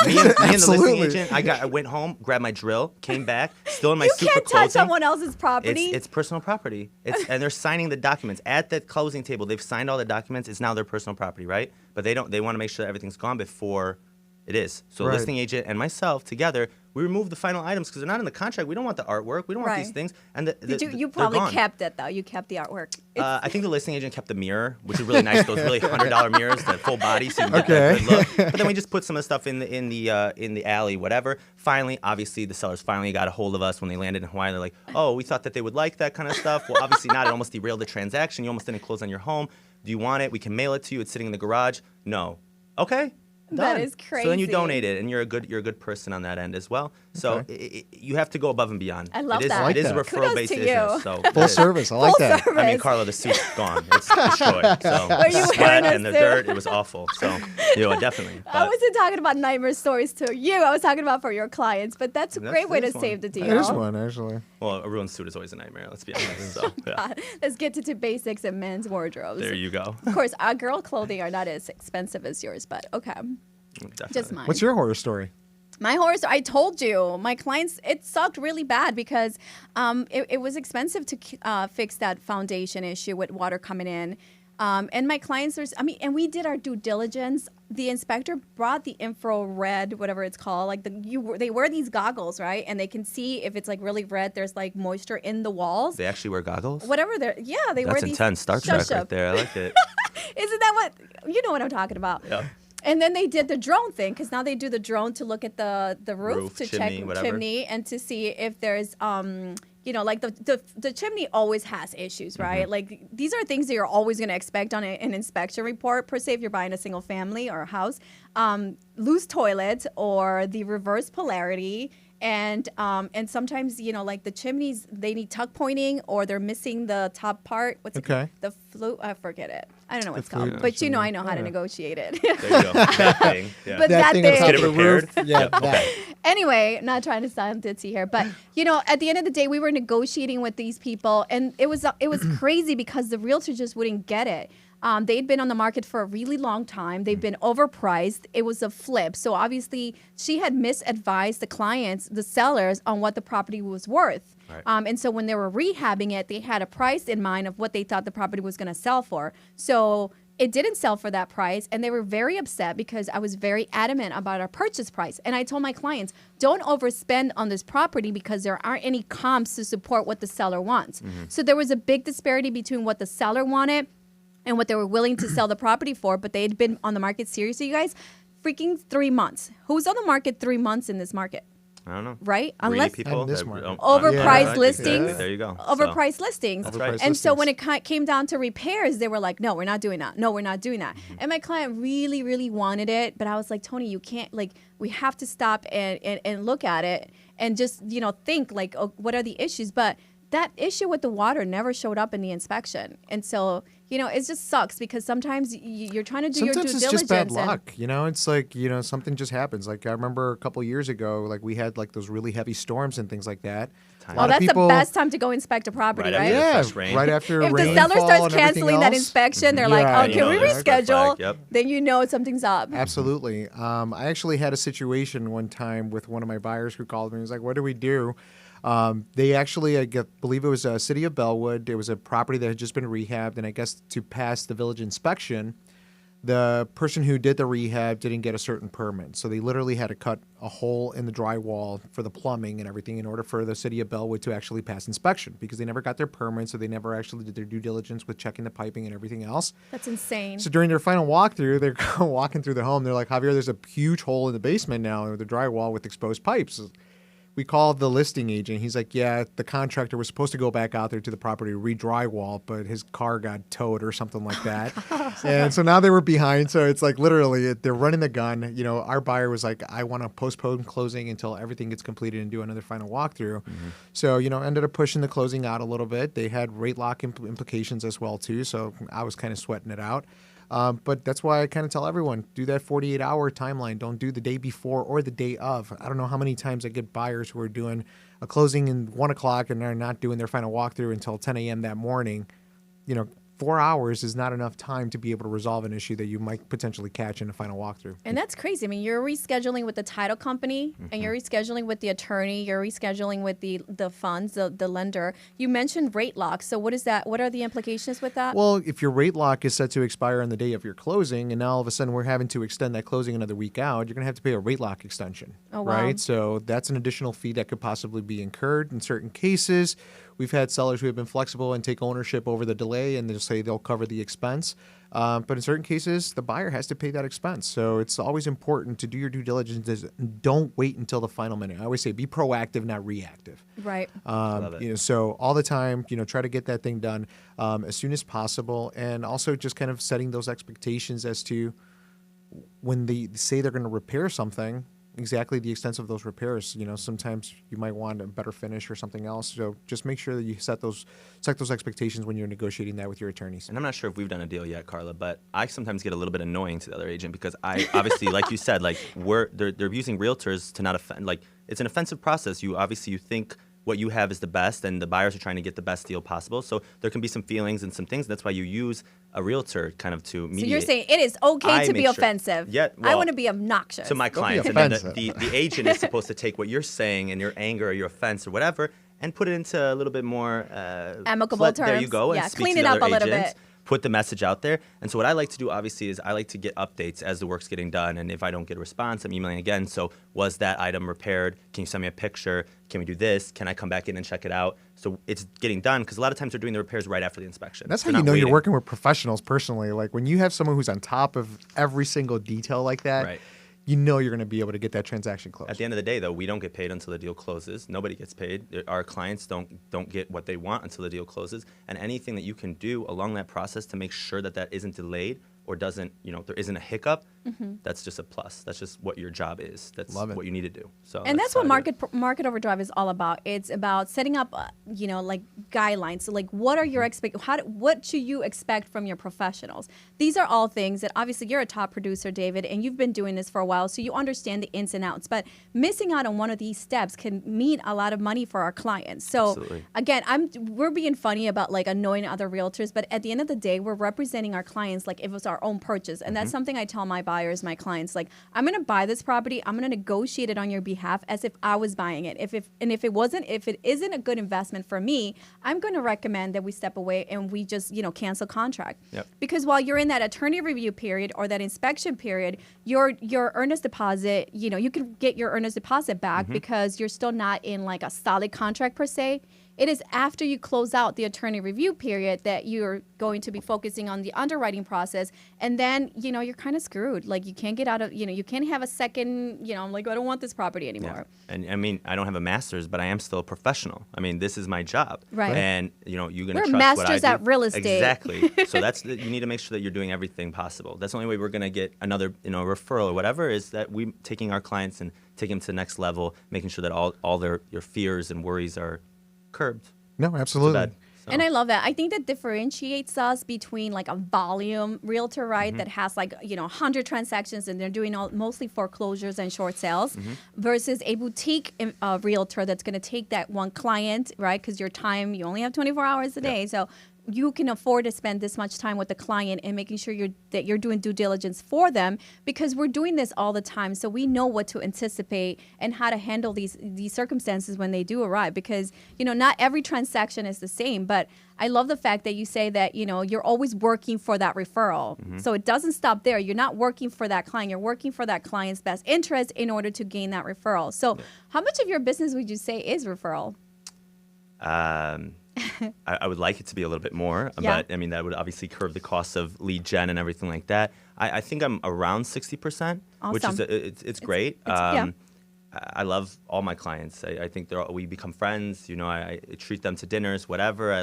me and the listing agent, I went home, grabbed my drill, came back, still in my suit for closing. You can't touch someone else's property. It's personal property. And they're signing the documents at the closing table. They've signed all the documents. It's now their personal property, right? But they want to make sure that everything's gone before it is. So the listing agent and myself together, we removed the final items because they're not in the contract. We don't want the artwork. We don't want these things. And you probably kept it, though. You kept the artwork. I think the listing agent kept the mirror, which is really nice. Those really $100 mirrors, that full body, so you can get that good look. But then we just put some of the stuff in the alley, whatever. Finally, obviously, the sellers finally got a hold of us when they landed in Hawaii. They're like, "Oh, we thought that they would like that kind of stuff." Well, obviously not. It almost derailed the transaction. You almost didn't close on your home. Do you want it? We can mail it to you. It's sitting in the garage. No. Okay. Done. That is crazy. So then you donate it, and you're a good person on that end as well. So you have to go above and beyond. I love that. It is a referral-based business. So full service. I like that. Service. I mean, Carla, the suit's gone. It's destroyed. So Were you sweat wearing a and the suit? dirt, it was awful. So definitely. But I wasn't talking about nightmare stories to you. I was talking about for your clients. But that's a great way to save the deal. It is one, actually. Well, a ruined suit is always a nightmare. Let's be honest. So, yeah. Let's get to basics in men's wardrobes. There you go. Of course, our girl clothing are not as expensive as yours, but okay. Definitely. Just mine. What's your horror story? My horror story, I told you, my clients, it sucked really bad because it was expensive to fix that foundation issue with water coming in. And my clients and we did our due diligence. The inspector brought the infrared, whatever it's called, like they wear these goggles, right? And they can see if it's like really red, there's like moisture in the walls. They actually wear goggles? Whatever they wear these. That's intense. Star Trek right there. I like it. Isn't that you know what I'm talking about? Yeah. And then they did the drone thing, because now they do the drone to look at the roof to chimney, check whatever. chimney and to see if there's like the chimney always has issues, right? Like these are things that you're always going to expect on an inspection report, per se, if you're buying a single family or a house. Loose toilets or the reverse polarity. And sometimes, like the chimneys, they need tuck pointing or they're missing the top part. What's it called? The flue? I forget it. I don't know what it's called. flute, But I know how to negotiate it. There you go. That thing. Yeah. But that thing. on top Get of it the roof. repaired? Yeah, Yeah, that. Anyway, not trying to sound ditzy here, but at the end of the day, we were negotiating with these people, and it was crazy because the realtor just wouldn't get it. They'd been on the market for a really long time. They've been overpriced. It was a flip. So obviously, she had misadvised the clients, the sellers, on what the property was worth. Right. And so when they were rehabbing it, they had a price in mind of what they thought the property was going to sell for. So it didn't sell for that price, and they were very upset because I was very adamant about our purchase price. And I told my clients, don't overspend on this property because there aren't any comps to support what the seller wants. So there was a big disparity between what the seller wanted and what they were willing to sell the property for, but they had been on the market, seriously, you guys, freaking 3 months. Who's on the market 3 months in this market? I don't know. Right? Greedy Unless people. In this that- market. overpriced right, listings. exactly. There you go. Overpriced listings. That's right. And so when listings. it came down to repairs, they were like, no, we're not doing that. No, we're not doing that. And my client really, really wanted it. But I was like, Tony, you can't, we have to stop and look at it and just, think, what are the issues? But that issue with the water never showed up in the inspection. And so, it just sucks because sometimes you're trying to do your due Sometimes diligence. it's just bad luck. It's like, something just happens. Like I remember a couple years ago, we had those really heavy storms and things like that. Well, that's the best time to go inspect a property, Right right? after Yeah, fresh rain. right after If rainfall the seller starts and everything canceling that else. inspection, they're Yeah. like, oh, You can we know, there's a red reschedule? flag, yep. Then something's up. Absolutely. I actually had a situation one time with one of my buyers who called me. He was like, what do we do? They actually, believe it was a city of Bellwood. It was a property that had just been rehabbed. And I guess to pass the village inspection, the person who did the rehab didn't get a certain permit. So they literally had to cut a hole in the drywall for the plumbing and everything in order for the city of Bellwood to actually pass inspection because they never got their permit. So they never actually did their due diligence with checking the piping and everything else. That's insane. So during their final walkthrough, they're walking through the home. They're like, Javier, there's a huge hole in the basement now with the drywall with exposed pipes. We called the listing agent. He's like, yeah, the contractor was supposed to go back out there to the property to re-drywall, but his car got towed or something like that. And so now they were behind. So it's like literally they're running the gun. Our buyer was like, I want to postpone closing until everything gets completed and do another final walkthrough. So, ended up pushing the closing out a little bit. They had rate lock implications as well, too. So I was kind of sweating it out. But that's why I kind of tell everyone, do that 48-hour timeline. Don't do the day before or the day of. I don't know how many times I get buyers who are doing a closing in 1 o'clock and they're not doing their final walkthrough until 10 a.m. that morning. 4 hours is not enough time to be able to resolve an issue that you might potentially catch in a final walkthrough. And that's crazy. I mean, you're rescheduling with the title company and you're rescheduling with the attorney. You're rescheduling with the funds, the lender. You mentioned rate lock. So what is that? What are the implications with that? Well, if your rate lock is set to expire on the day of your closing, and now all of a sudden we're having to extend that closing another week out, you're going to have to pay a rate lock extension. Oh, wow. Right? So that's an additional fee that could possibly be incurred in certain cases. We've had sellers who have been flexible and take ownership over the delay, and they'll say they'll cover the expense. But in certain cases, the buyer has to pay that expense. So it's always important to do your due diligence. Don't wait until the final minute. I always say be proactive, not reactive. Right. Love it. So all the time, try to get that thing done as soon as possible, and also just kind of setting those expectations as to when they say they're going to repair something. Exactly the extent of those repairs. Sometimes you might want a better finish or something else. So just make sure that you set those expectations when you're negotiating that with your attorneys. And I'm not sure if we've done a deal yet, Carla, but I sometimes get a little bit annoying to the other agent because I obviously, like you said, they're using realtors to not offend. It's an offensive process. You think what you have is the best, and the buyers are trying to get the best deal possible. So there can be some feelings and some things. That's why you use a realtor kind of to mediate. So you're saying it is okay to be offensive. Yeah, I want to be obnoxious. to my clients. And then the agent is supposed to take what you're saying and your anger or your offense or whatever and put it into a little bit more amicable terms. There you go. Yeah, and speak clean to it the up other a little agents. bit. put the message out there. And so what I like to do, obviously, is I like to get updates as the work's getting done. And if I don't get a response, I'm emailing again. So was that item repaired? Can you send me a picture? Can we do this? Can I come back in and check it out? So it's getting done, because a lot of times they're doing the repairs right after the inspection. That's how They're you not know you're waiting. working with professionals personally. Like when you have someone who's on top of every single detail like that, Right. you know you're going to be able to get that transaction closed. At the end of the day, though, we don't get paid until the deal closes. Nobody gets paid. Our clients don't get what they want until the deal closes. And anything that you can do along that process to make sure that that isn't delayed or doesn't, there isn't a hiccup, that's just a plus. That's just what your job is. That's what you need to do. So and that's what Market Overdrive is all about. It's about setting up, like guidelines. So like, what are your what should you expect from your professionals? These are all things that obviously you're a top producer, David, and you've been doing this for a while, so you understand the ins and outs. But missing out on one of these steps can mean a lot of money for our clients. So Absolutely. again, we're being funny about like annoying other realtors, but at the end of the day, we're representing our clients like if it was our own purchase. And that's something I tell my buyers, my clients, like, I'm going to buy this property. I'm going to negotiate it on your behalf as if I was buying it. If it isn't a good investment for me, I'm going to recommend that we step away and we just, cancel contract. Yep. Because while you're in that attorney review period or that inspection period, your earnest deposit, you can get your earnest deposit back because you're still not in like a solid contract per se. It is after you close out the attorney review period that you're going to be focusing on the underwriting process. And then, you're kind of screwed. Like you can't get out of, you can't have a second, I'm like, I don't want this property anymore. Yeah. And I mean, I don't have a master's, but I am still a professional. I mean, this is my job. Right. And, you're going to We're trust what I masters do. at real estate. Exactly. So you need to make sure that you're doing everything possible. That's the only way we're going to get another, referral or whatever, is that we taking our clients and taking them to the next level, making sure that all your fears and worries are curbed. No, absolutely. And I love that. I think that differentiates us between like a volume realtor, right, that has like, 100 transactions and they're doing mostly foreclosures and short sales versus a boutique realtor that's going to take that one client, right, because you only have 24 hours a day. So you can afford to spend this much time with the client and making sure that you're doing due diligence for them, because we're doing this all the time. So we know what to anticipate and how to handle these circumstances when they do arrive, because, not every transaction is the same. But I love the fact that you say that, you're always working for that referral. So it doesn't stop there. You're not working for that client. You're working for that client's best interest in order to gain that referral. So how much of your business would you say is referral? I would like it to be a little bit more, but I mean, that would obviously curb the cost of lead gen and everything like that. I think I'm around 60%, which is it's great. I love all my clients. I think we become friends. I treat them to dinners, whatever.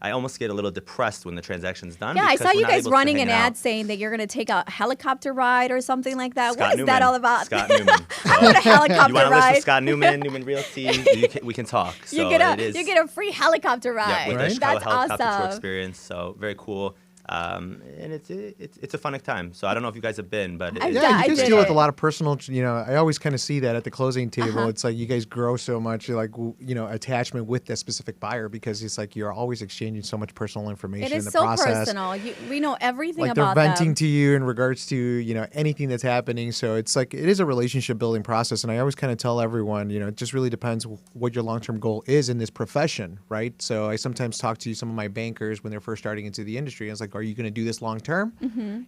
I almost get a little depressed when the transaction's done. Yeah, I saw you guys running an ad out. saying that you're going to take a helicopter ride or something like that. Scott What is Newman. that all about? Scott Newman. I want a helicopter You want to listen ride. to Scott Newman Realty? We can talk. So You get a free helicopter ride. Yeah, with Right? the Chicago That's helicopter tour awesome. experience. So very cool. And it's a fun time. So I don't know if you guys have been, but I Yeah, I you guys did deal with it. a lot of personal, I always kind of see that at the closing table. It's like you guys grow so much, like, attachment with that specific buyer, because it's like you're always exchanging so much personal information It in is the so process. personal. We know everything Like about they're venting them. to you in regards to, anything that's happening. So it's like, it is a relationship building process. And I always kind of tell everyone, it just really depends what your long-term goal is in this profession, right? So I sometimes talk to some of my bankers when they're first starting into the industry. I was like, are you going to do this long term?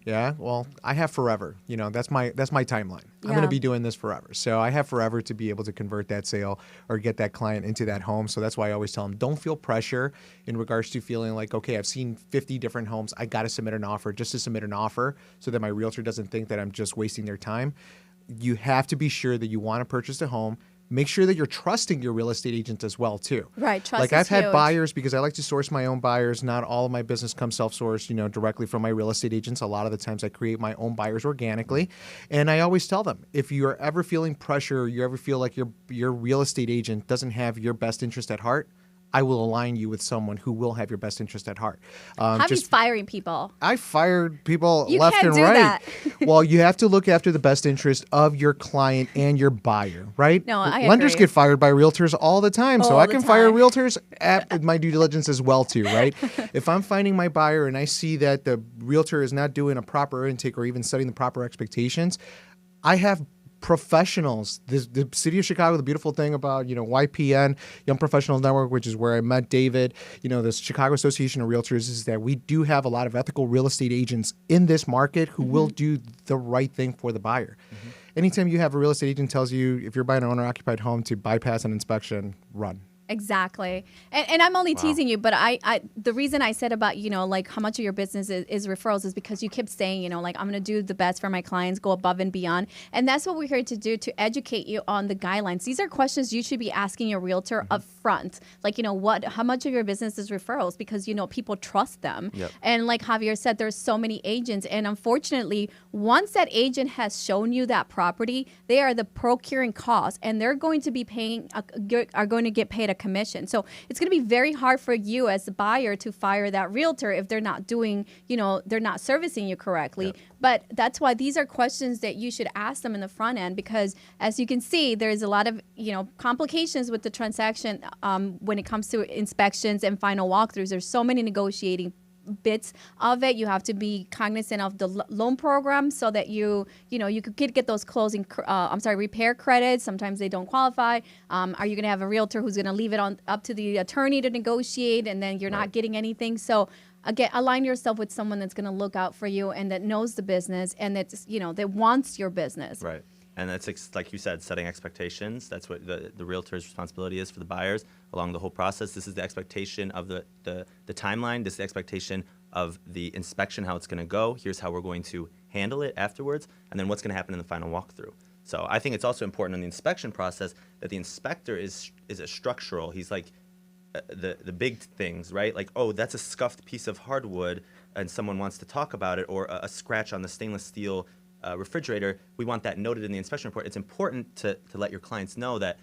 Yeah. Well, I have forever. That's my timeline. I'm going Yeah. to be doing this forever. So I have forever to be able to convert that sale or get that client into that home. So that's why I always tell them, don't feel pressure in regards to feeling like, okay, I've seen 50 different homes. I got to submit an offer just to submit an offer, so that my realtor doesn't think that I'm just wasting their time. You have to be sure that you want to purchase a home. Make sure that you're trusting your real estate agent as well, too. Right, trust Like is I've had huge. buyers, because I like to source my own buyers. Not all of my business comes self-sourced, directly from my real estate agents. A lot of the times I create my own buyers organically. And I always tell them, if you're ever feeling pressure, or you ever feel like your real estate agent doesn't have your best interest at heart, I will align you with someone who will have your best interest at heart. Javi's firing people. I fired people You left can't and do right. that. Well, you have to look after the best interest of your client and your buyer, right? No, I Lenders agree. get fired by realtors all the time, so All I the can fire time. realtors at my due diligence as well too, right? If I'm finding my buyer and I see that the realtor is not doing a proper intake or even setting the proper expectations, I have professionals. The city of Chicago, the beautiful thing about, YPN, Young Professional Network, which is where I met David, the Chicago Association of Realtors, is that we do have a lot of ethical real estate agents in this market who will do the right thing for the buyer. Anytime you have a real estate agent tells you, if you're buying an owner-occupied home, to bypass an inspection, run. Exactly. And I'm only teasing you, but I the reason I said about, like how much of your business is referrals is because you kept saying, like, I'm going to do the best for my clients, go above and beyond. And that's what we're here to do, to educate you on the guidelines. These are questions you should be asking your realtor up front. Like, how much of your business is referrals? Because, people trust them. Yep. And like Javier said, there's so many agents. And unfortunately, once that agent has shown you that property, they are the procuring cost, and they're going to be are going to get paid a commission. So it's going to be very hard for you as a buyer to fire that realtor if they're not doing, they're not servicing you correctly. Yep. But that's why these are questions that you should ask them in the front end, because as you can see, there's a lot of, complications with the transaction when it comes to inspections and final walkthroughs. There's so many negotiating bits of it. You have to be cognizant of the loan program so that you could get those repair credits. Sometimes they don't qualify. Are you going to have a realtor who's going to leave it up to the attorney to negotiate, and then you're not getting anything? So again, align yourself with someone that's going to look out for you and that knows the business and that's, that wants your business. Right. And that's, like you said, setting expectations. That's what the realtor's responsibility is for the buyers along the whole process. This is the expectation of the timeline. This is the expectation of the inspection, how it's going to go. Here's how we're going to handle it afterwards. And then what's going to happen in the final walkthrough. So I think it's also important in the inspection process that the inspector is a structural. He's like the big things, right? Like, oh, that's a scuffed piece of hardwood and someone wants to talk about it, or a scratch on the stainless steel refrigerator. We want that noted in the inspection report. It's important to let your clients know that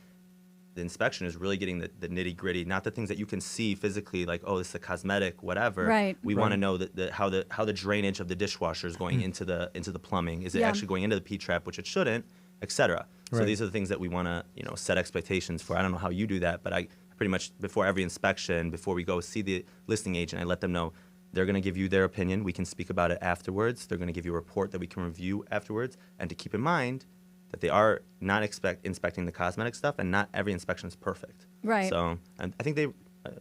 the inspection is really getting the nitty gritty, not the things that you can see physically, like, oh, this is a cosmetic, whatever. Right. We want to know how the drainage of the dishwasher is going into the plumbing. Is it actually going into the P-trap, which it shouldn't, etc. Right. So these are the things that we want to set expectations for. I don't know how you do that, but I pretty much before every inspection, before we go see the listing agent, I let them know they're going to give you their opinion. We can speak about it afterwards. They're going to give you a report that we can review afterwards. And to keep in mind that they are not inspecting the cosmetic stuff, and not every inspection is perfect. Right. So and I think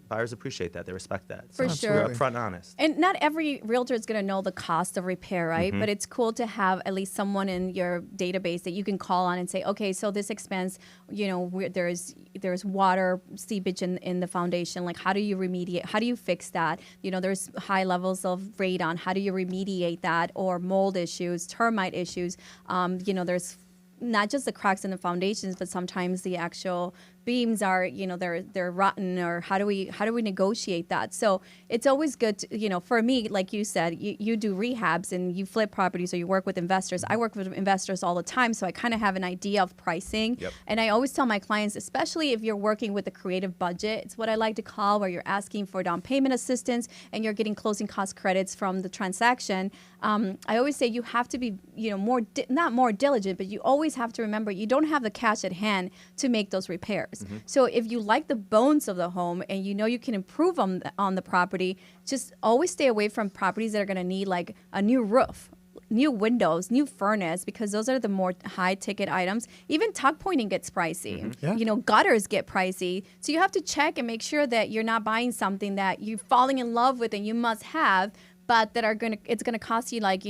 buyers appreciate that. They respect that. For So sure. We're upfront and honest. And not every realtor is going to know the cost of repair, right? But it's cool to have at least someone in your database that you can call on and say, okay, so this expense, there's water seepage in the foundation. Like, how do you remediate? How do you fix that? There's high levels of radon. How do you remediate that? Or mold issues, termite issues. There's not just the cracks in the foundations, but sometimes the actual beams are, they're rotten, or how do we negotiate that? So it's always good to, for me, like you said, you do rehabs and you flip properties, or you work with investors. I work with investors all the time, so I kind of have an idea of pricing. Yep. And I always tell my clients, especially if you're working with a creative budget, it's what I like to call where you're asking for down payment assistance and you're getting closing cost credits from the transaction. I always say you have to be, not more diligent, but you always have to remember you don't have the cash at hand to make those repairs. So if you like the bones of the home and you can improve on the property, just always stay away from properties that are going to need like a new roof, new windows, new furnace, because those are the more high ticket items. Even tuck pointing gets pricey. Yeah. Gutters get pricey. So you have to check and make sure that you're not buying something that you're falling in love with and you must have, but that it's going to cost you like,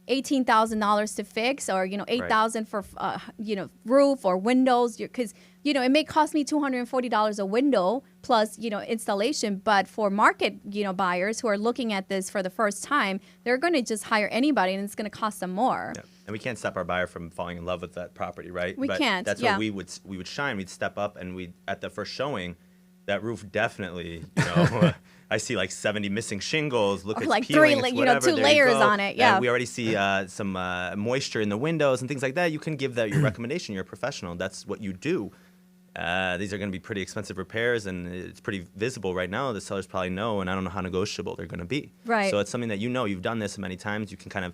$18,000 to fix, or $8,000 for roof or windows, because it may cost me $240 a window plus installation, but for market buyers who are looking at this for the first time, they're going to just hire anybody and it's going to cost them more. Yeah. And we can't stop our buyer from falling in love with that property, right? We can't. That's where we would shine. We'd step up, and at the first showing, that roof definitely, I see like 70 missing shingles. Look, or it's like peeling, three, it's whatever. 2 layers on it. Yeah. We already see some moisture in the windows and things like that. You can give that your recommendation. You're a professional. That's what you do. These are going to be pretty expensive repairs, and it's pretty visible right now. The sellers probably know, and I don't know how negotiable they're going to be. Right. So it's something that you've done this many times. You can kind of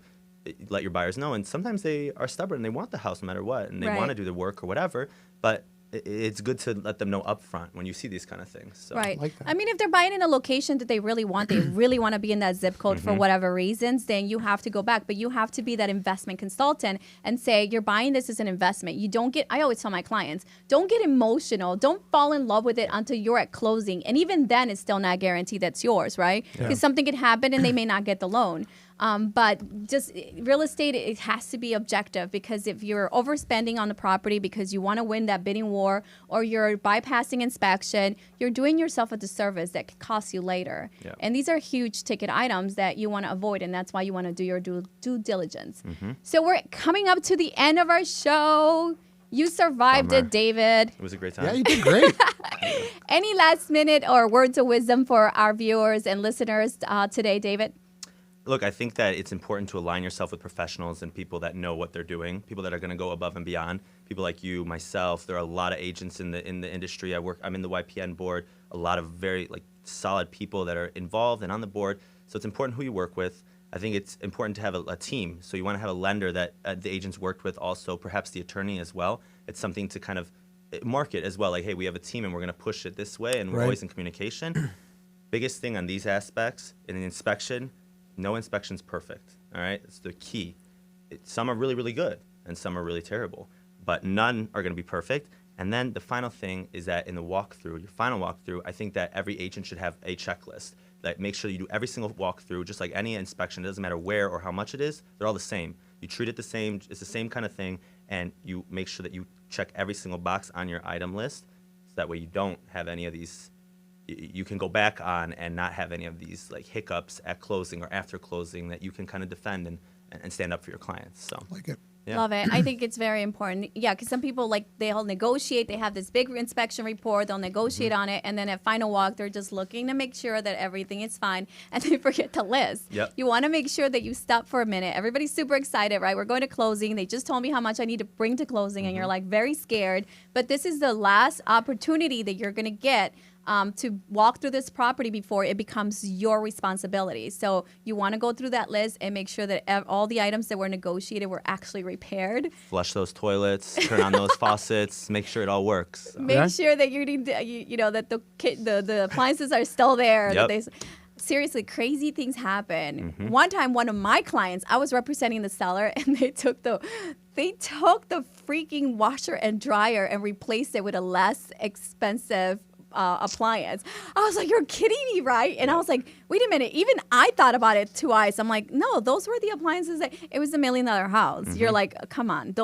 let your buyers know, and sometimes they are stubborn. They want the house no matter what, and they want to do the work or whatever. But it's good to let them know upfront when you see these kind of things. So. Right. like that. I mean, if they're buying in a location that they really want, they really want to be in that zip code for whatever reasons, then you have to go back. But you have to be that investment consultant and say, you're buying this as an investment. You don't get, I always tell my clients, don't get emotional. Don't fall in love with it until you're at closing. And even then, it's still not guaranteed that's yours, right? Because something could happen and they may not get the loan. But just real estate, it has to be objective, because if you're overspending on the property because you want to win that bidding war, or you're bypassing inspection, you're doing yourself a disservice that could cost you later. Yep. And these are huge ticket items that you want to avoid, and that's why you want to do your due diligence. So we're coming up to the end of our show. You survived Bummer. it, David. It was a great time. Yeah, you did great. Any last minute or words of wisdom for our viewers and listeners today, David? Look, I think that it's important to align yourself with professionals and people that know what they're doing, people that are going to go above and beyond. People like you, myself. There are a lot of agents in the industry. I'm in the YPN board. A lot of very solid people that are involved and on the board. So it's important who you work with. I think it's important to have a team. So you want to have a lender that the agents worked with, also perhaps the attorney as well. It's something to kind of market as well. Like, hey, we have a team and we're going to push it this way, and we're always in communication. Biggest thing on these aspects in an inspection. No inspection's perfect, all right? It's the key. Some are really, really good, and some are really terrible, but none are going to be perfect. And then the final thing is that in the walkthrough, your final walkthrough, I think that every agent should have a checklist that make sure you do every single walkthrough, just like any inspection. It doesn't matter where or how much it is. They're all the same. You treat it the same. It's the same kind of thing, and you make sure that you check every single box on your item list, so that way you don't have any of these. You can go back on and not have any of these hiccups at closing or after closing, that you can kind of defend and stand up for your clients. So Like it. yeah. Love it. I think it's very important. Yeah, because some people they'll negotiate. They have this big inspection report. They'll negotiate on it, and then at final walk, they're just looking to make sure that everything is fine, and they forget to list. Yep. You want to make sure that you stop for a minute. Everybody's super excited, right? We're going to closing. They just told me how much I need to bring to closing, and you're very scared. But this is the last opportunity that you're going to get to walk through this property before it becomes your responsibility. So you want to go through that list and make sure that all the items that were negotiated were actually repaired. Flush those toilets, turn on those faucets, make sure it all works. So. Make sure that you need to, that the appliances are still there. Yep. That seriously, crazy things happen. One time, one of my clients, I was representing the seller, and they took the freaking washer and dryer and replaced it with a less expensive appliance. I was like, you're kidding me, right? And I was like, wait a minute. Even I thought about it twice. I'm like, no, those were the appliances that it was $1 million house. You're like, come on.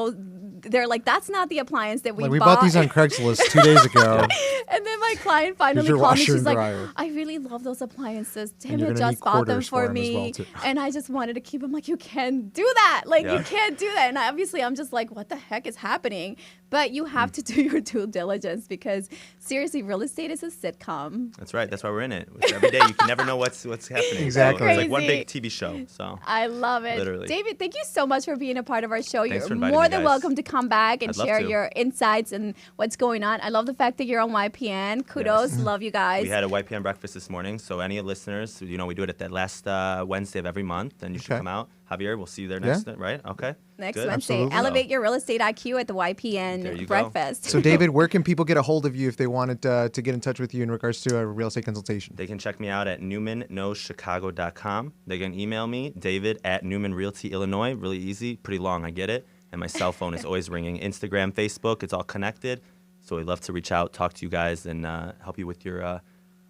They're like, that's not the appliance that we bought these on Craigslist 2 days ago. And then my client finally your called me. washer She's and like, dryer. I really love those appliances. Tim And you're had gonna just need bought them quarters for for 'em as me. well, too. And I just wanted to keep them. Like, you can't do that. You can't do that. And obviously, I'm just like, what the heck is happening? But you have to do your due diligence, because seriously, real estate is a sitcom. That's right. That's why we're in it. Every day, you can never know what's happening. Exactly. So it's like one Crazy. big TV show. So I love it. Literally. David, thank you so much for being a part of our show. Thanks for You're inviting more me, than guys. welcome to come back and I'd love share to. your insights and what's going on. I love the fact that you're on YPN. Kudos. Yes. Love you guys. we had a YPN breakfast this morning. So any listeners, we do it at that last Wednesday of every month, and you should Okay. come out. Javier, we'll see you there next night, right? Okay. Next Good. Wednesday. Absolutely. Elevate your real estate IQ at the There YPN you go. breakfast. So, David, where can people get a hold of you if they wanted to get in touch with you in regards to a real estate consultation? They can check me out at newmanknowschicago.com. They can email me, David at Newman Realty Illinois. Really easy, pretty long, I get it. And my cell phone is always ringing. Instagram, Facebook, it's all connected. So we'd love to reach out, talk to you guys, and help you with your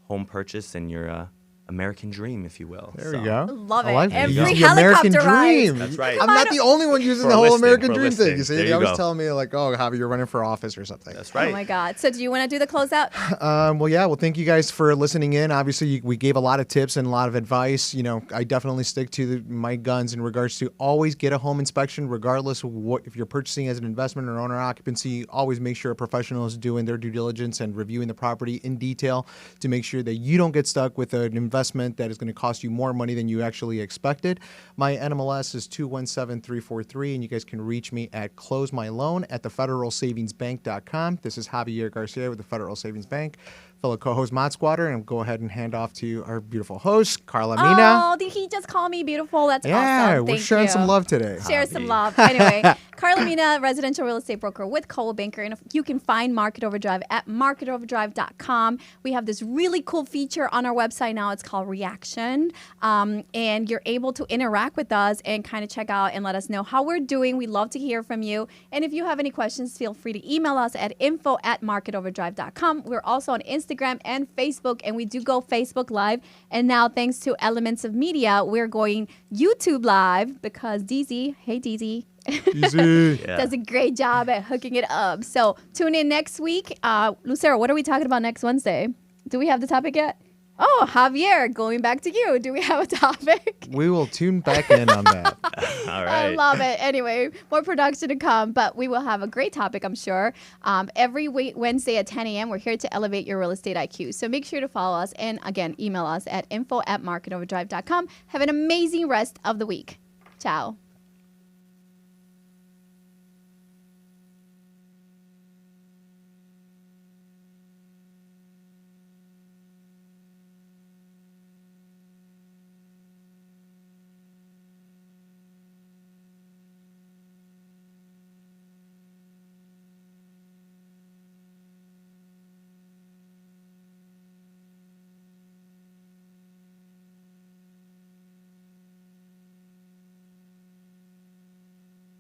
home purchase and your American dream, if you will. There So, you go. Love I it. like that. Every You use the American helicopter ride. dream. That's right. I'm not the only one using For the a whole listing, American for a dream thing. You listing. see, There they you always go. tell me like, "Oh, Javi, you're running for office or something." That's right. Oh my God. So do you want to do the closeout? Well, thank you guys for listening in. Obviously, we gave a lot of tips and a lot of advice. I definitely stick to my guns in regards to always get a home inspection, regardless of if you're purchasing as an investment or owner occupancy. Always make sure a professional is doing their due diligence and reviewing the property in detail to make sure that you don't get stuck with an investment that is going to cost you more money than you actually expected. My NMLS is 217343, and you guys can reach me at closemyloan@thefederalsavingsbank.com. This is Javier Garcia with the Federal Savings Bank. fellow co-host MODSquatter, and go ahead and hand off to our beautiful host, Carla Mina. Oh, did he just call me beautiful? That's Yeah, awesome. we're Thank sharing you. some love today. Share some love. Anyway, Carla Mina, residential real estate broker with Coldwell Banker. And you can find Market Overdrive at marketoverdrive.com. We have this really cool feature on our website now. It's called Reaction. And you're able to interact with us and kind of check out and let us know how we're doing. We love to hear from you. And if you have any questions, feel free to email us at info@marketoverdrive.com. We're also on Instagram and Facebook, and we do go Facebook Live. And now, thanks to Elements of Media, we're going YouTube Live because DZ, hey DZ, Easy. does a great job at hooking it up. So tune in next week. Lucero, what are we talking about next Wednesday? Do we have the topic yet? Oh, Javier, going back to you. Do we have a topic? We will tune back in on that. All right. I love it. Anyway, more production to come, but we will have a great topic, I'm sure. Every Wednesday at 10 a.m., we're here to elevate your real estate IQ. So make sure to follow us. And again, email us at info@marketoverdrive.com. Have an amazing rest of the week. Ciao.